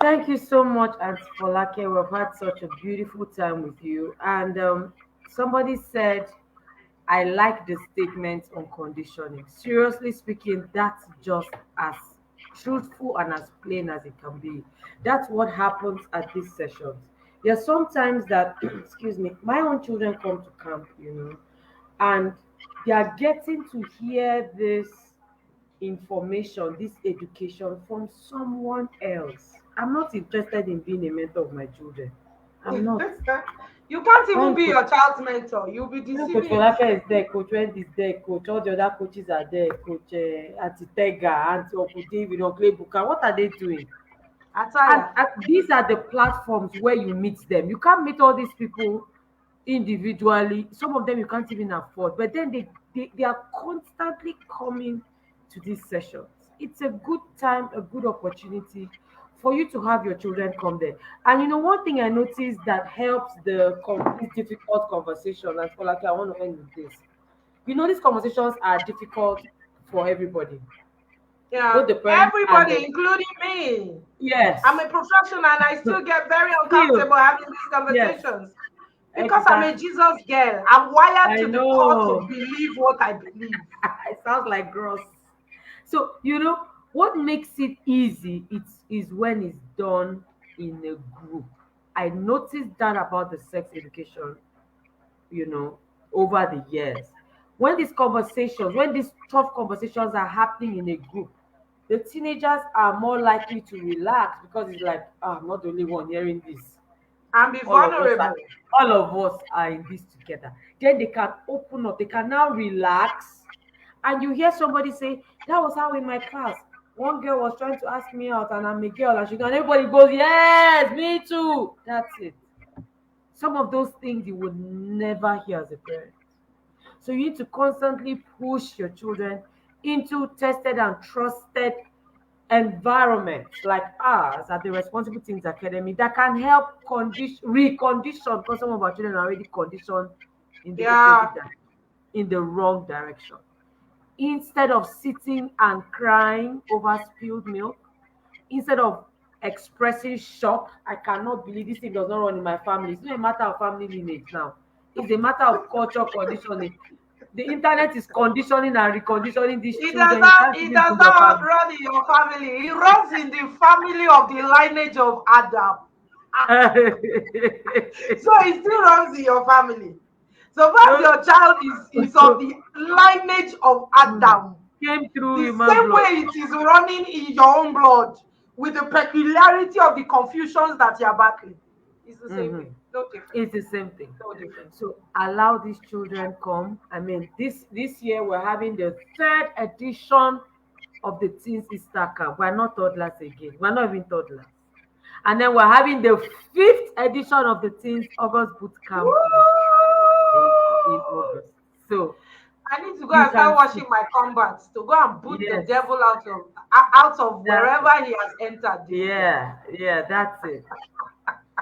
Thank you so much, Auntie Folake. We've had such a beautiful time with you. And somebody said, I like the statement on conditioning. Seriously speaking, that's just as truthful and as plain as it can be. That's what happens at these sessions. There's sometimes that, excuse me, my own children come to camp, and they are getting to hear this information, this education from someone else. I'm not interested in being a mentor of my children. I'm not. You can't even When be Coach, your child's mentor. You'll be when Coach deceiving Folake yourself. is there, Coach Wendy is there, Coach, all the other coaches are there, Coach Auntie Tega, Auntie Uncle David, Uncle Ebuka, what are they doing? And, Attire. and these are the platforms where you meet them. You can't meet all these people individually. Some of them you can't even afford, but then they are constantly coming to these sessions. It's a good time, a good opportunity for you to have your children come there. And one thing I noticed that helps this difficult conversation, and for like I want to end with this. These conversations are difficult for everybody, Yeah. both the parents and Everybody, the including me. I'm yes, a professional and I still get very still uncomfortable having these yes, conversations because I'm a exactly. Jesus girl. I'm wired I to the core to know. believe what I believe. It sounds like gross. So, what makes it easy is when it's done in a group. I noticed that about the sex education, you know, over the years. When these tough conversations are happening in a group, the teenagers are more likely to relax because it's like, I'm not the only one hearing this. And be all of us are vulnerable. all of us are in this together. Then they can open up, they can now relax. And you hear somebody say, that was how in my class one girl was trying to ask me out, and I'm a girl, and everybody goes, yes, me too. That's it. Some of those things you would never hear as a parent. So you need to constantly push your children into tested and trusted environments like ours at the Responsible Teens Academy that can help recondition, because some of our children are already conditioned in the Yeah. opposite direction, in the wrong direction. Instead of sitting and crying over spilled milk, instead of expressing shock, I cannot believe this thing does not run in my family. It's not a matter of family lineage now. It's a matter of culture conditioning. The internet is conditioning and reconditioning these It does children. You not can't it even does do your not family. run in your family. It runs in the family of the lineage of Adam. So it still runs in your family. So once your child is of the lineage of Adam, Came through the human same blood. way it is running in your own blood with the peculiarity of the confusions that you are battling. It's the same Mm-hmm. thing. No difference. It's the same thing. No difference. So allow these children come. I mean, this year we're having the third edition of the Teens Easter Camp. We're not toddlers again. We're not even toddlers. And then we're having the fifth edition of the Teens August Boot Camp in August. So I need to go you and start can see, watching my combats to go and boot the yes, devil out of that's wherever it. he has entered this year. Yeah, that's it.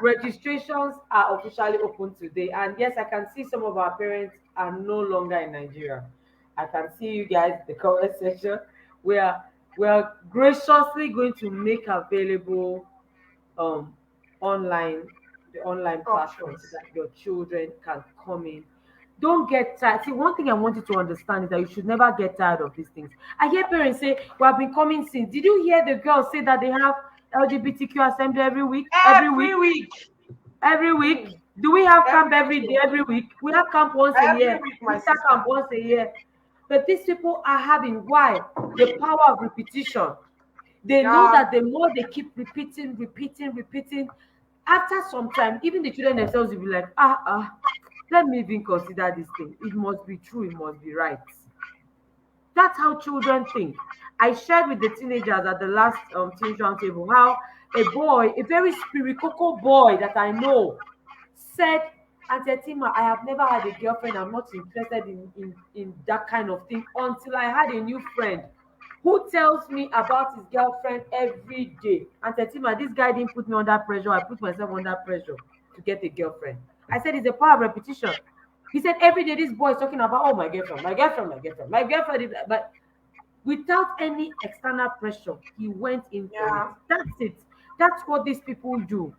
Registrations are officially open today, and yes, I can see some of our parents are no longer in Nigeria. I can see you guys in the comment section. We are graciously going to make available um online the online platform so Options. that your children can come in. Don't get tired. See, one thing I want you to understand is that you should never get tired of these things. I hear parents say, "We have been coming since." Did you hear the girls say that they have LGBTQ assembly every week? Every Every week, week. every week. Mm. Do we have camp Every every day, week. every week? We have camp once a Every year. week, my Easter sister. camp once a year. But these people are having why? The power of repetition. They know Yeah. that the more they keep repeating, after some time, even the children themselves will be like, let me even consider this thing. It must be true, it must be right. That's how children think. I shared with the teenagers at the last Teens Roundtable how a boy, a very spiricoco boy that I know, said, Auntie Etima, I have never had a girlfriend. I'm not interested in that kind of thing until I had a new friend who tells me about his girlfriend every day. Auntie Etima, this guy didn't put me under pressure. I put myself under pressure to get a girlfriend. I said, it's a power of repetition. He said every day this boy is talking about, oh, my girlfriend, my girlfriend, my girlfriend, my girlfriend. But without any external pressure, he went in for it. Yeah. That's it. That's what these people do.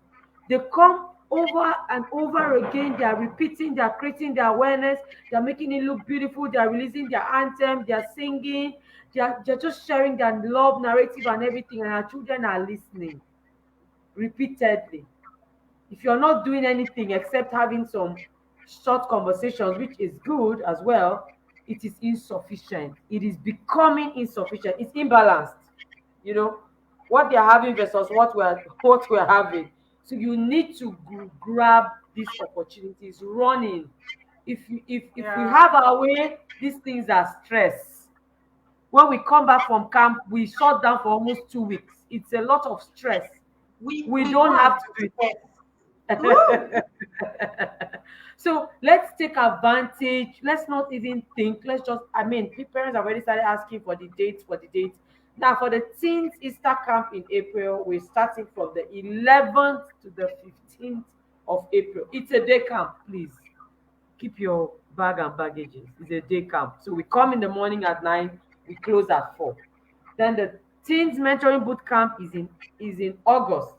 They come over and over again. They are repeating, they are creating their awareness, they are making it look beautiful, they are releasing their anthem, they are singing, they're just sharing their love narrative and everything, and our children are listening repeatedly. If you're not doing anything except having some short conversations, which is good as well, it is insufficient. It is becoming insufficient. It's imbalanced. You know what they're having versus what we're having. So you need to grab these opportunities running. If we Yeah. have our way, these things are stress. When we come back from camp, we shut down for almost 2 weeks. It's a lot of stress. We We go don't and have to do test. Woo! it. So let's take advantage. Let's not even think. Let's just, I mean, parents have already started asking for the dates, for the dates. Now, for the teens Easter camp in April, we're starting from the 11th to the 15th of April. It's a day camp, please. Keep your bag and baggages. It's a day camp. So we come in the morning at 9, we close at 4. Then the teens mentoring boot camp is in August.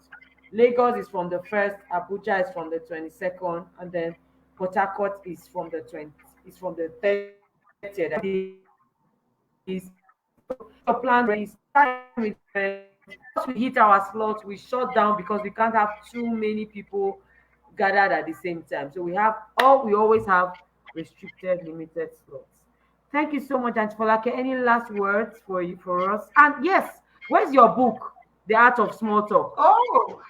Lagos is from the first, Abuja is from the 22nd, and then Port Harcourt is from the 20 is from the 30th. So your plan ready, start with friends. Once we hit our slots, we shut down because we can't have too many people gathered at the same time. So we always have restricted, limited slots. Thank you so much, Auntie Folake. Any last words for us? And yes, where's your book, The Art of Small Talk? Oh.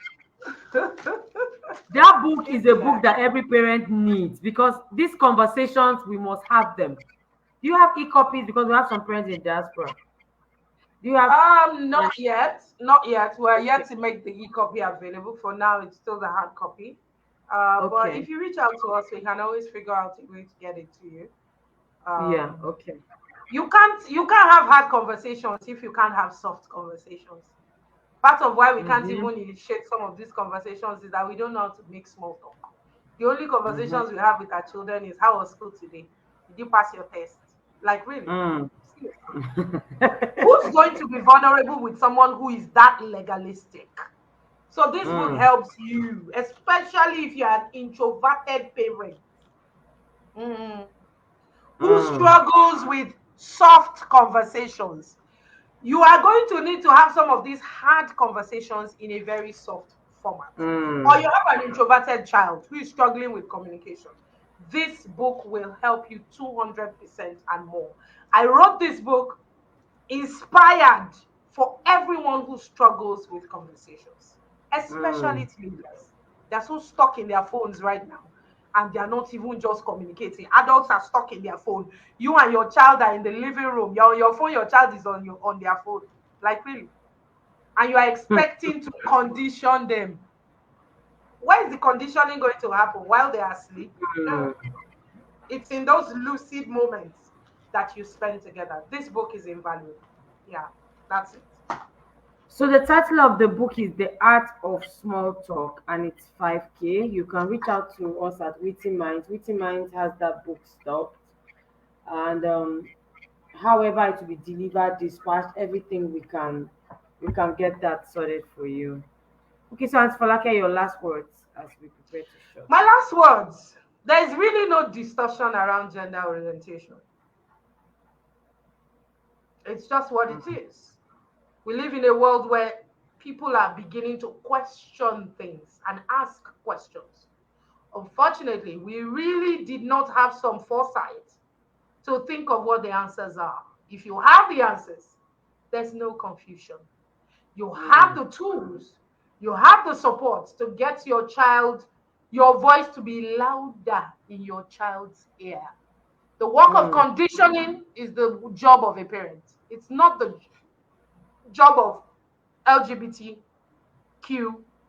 That book is It's a there. book that every parent needs because these conversations we must have them. Do you have e-copies? Because we have some parents in diaspora. Do you have? Not yet. Not yet. We're Okay. yet to make the e-copy available. For now, it's still the hard copy. But Okay. if you reach out to us, we can always figure out a way to get it to you. Yeah. Um, Okay. you can't have hard conversations if you can't have soft conversations. Part of why we can't Mm-hmm. even initiate some of these conversations is that we don't know how to make small talk. The only Mm-hmm. conversations we have with our children is how was school today? Did you pass your test? Like really? Mm. Seriously. Who's going to be vulnerable with someone who is that legalistic? So this book Mm. helps you, especially if you're an introverted parent. Mm. Who Mm. struggles with soft conversations. You are going to need to have some of these hard conversations in a very soft format. Or Mm. you have an introverted child who is struggling with communication. This book will help you 200% and more. I wrote this book inspired for everyone who struggles with conversations, especially Mm. teenagers. They're so stuck in their phones right now. And they're not even just communicating. Adults are stuck in their phone. You and your child are in the living room. You're on your phone, your child is on their phone. Like really. And you are expecting to condition them. Where is the conditioning going to happen while they are asleep? No. It's in those lucid moments that you spend together. This book is invaluable. Yeah, that's it. So the title of the book is The Art of Small Talk, and it's 5K. You can reach out to us at Witty Minds. Witty Minds has that book stocked, and however it will be delivered, dispatched, everything we can get that sorted for you. Okay, so Auntie Folake, your last words as we prepare to shut. My last words, there is really no discussion around gender orientation. It's just what it is. We live in a world where people are beginning to question things and ask questions. Unfortunately, we really did not have some foresight to think of what the answers are. If you have the answers, there's no confusion. You have Mm, the tools, you have the support to get your child, your voice to be louder in your child's ear. The work of mm, conditioning is the job of a parent. It's not the job of LGBTQ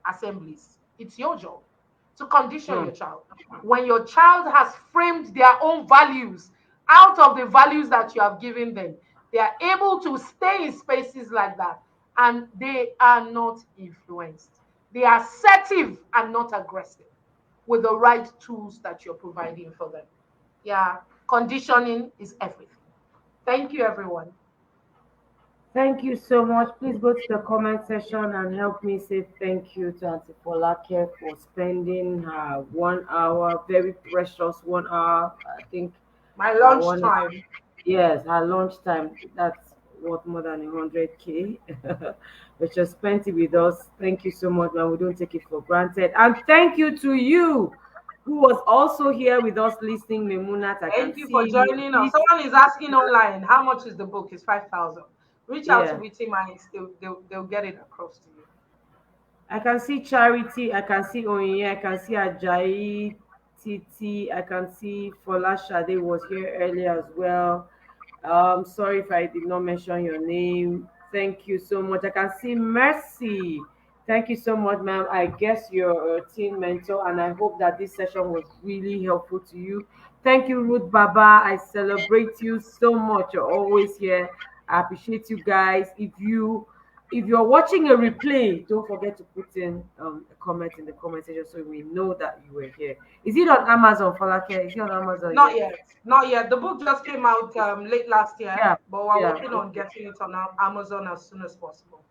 assemblies. It's your job to condition mm, your child. When your child has framed their own values out of the values that you have given them, they are able to stay in spaces like that and they are not influenced. They are assertive and not aggressive with the right tools that you're providing for them. Yeah, conditioning is everything. Thank you, everyone. Thank you so much. Please go to the comment section and help me say thank you to Auntie Folake for spending her 1 hour, very precious 1 hour. I think My her lunch one, time. yes, her lunchtime. That's worth more than 100K. But she spent it with us. Thank you so much, man. We don't take it for granted. And thank you to you who was also here with us listening, Memunat. I can Thank you for see you. joining us. Please, Someone is asking online, how much is the book? It's 5,000. Reach out to yeah. Witty Minds. They'll get it across to you. I can see Charity, I can see Onye, I can see Ajayi, Titi, I can see Folashade was here earlier as well. Sorry if I did not mention your name. Thank you so much. I can see Mercy. Thank you so much, ma'am. I guess you're a teen mentor, and I hope that this session was really helpful to you. Thank you, Ruth Baba. I celebrate you so much. You're always here. I appreciate you guys. If you're watching a replay, don't forget to put in a comment in the comment section so we know that you were here. Is it on Amazon, Falake? Is it on Amazon Not yet? yet. Not yet. The book just came out late last year, Yeah, but we're yeah. working on Okay. getting it on Amazon as soon as possible.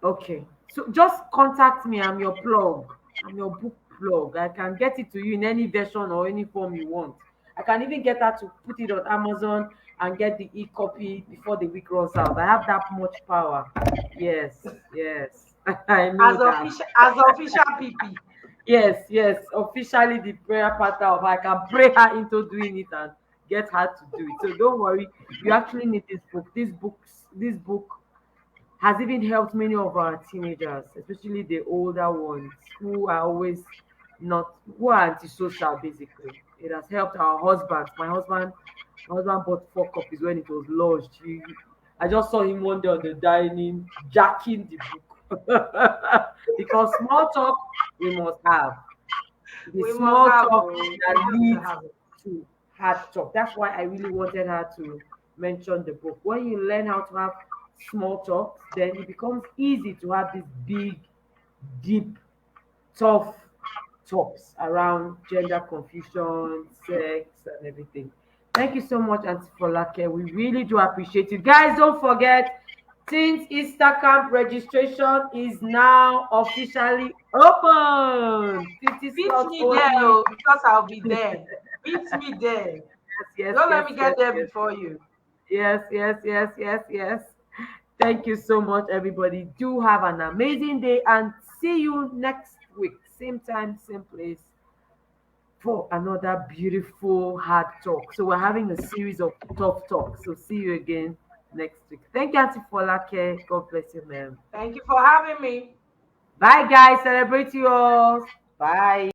Okay. So just contact me. I'm your plug. I'm your book plug. I can get it to you in any version or any form you want. I can even get her to put it on Amazon and get the e-copy before the week runs out. I have that much power. Yes, yes. I know that. As official PP. Yes, yes. Officially the prayer partner of I can pray her into doing it and get her to do it. So don't worry. You actually need this book. This book has even helped many of our teenagers, especially the older ones who are always not who are antisocial basically. It has helped our husbands. My husband bought 4 copies when it was launched. I just saw him one day on the dining jacking the book. Because small talk we must have. The We must small have, talk we that have to leads have it. to hard talk. That's why I really wanted her to mention the book. When you learn how to have small talks, then it becomes easy to have these big, deep, tough talks around gender confusion, sex, and everything. Thank you so much, Auntie Folake. We really do appreciate you. Guys, don't forget, Teens Easter Camp registration is now officially open. 50 Beat slots me there, only. oh, because I'll be there. Beat me there. Yes, Don't let yes, me yes, get there yes, before you. yes, yes, yes, yes, yes. Thank you so much, everybody. Do have an amazing day and see you next week. Same time, same place for another beautiful hard talk. So we're having a series of tough talks. So see you again next week. Thank you, Auntie Folake. God bless you, ma'am. Thank you for having me. Bye, guys. Celebrate you all. Bye.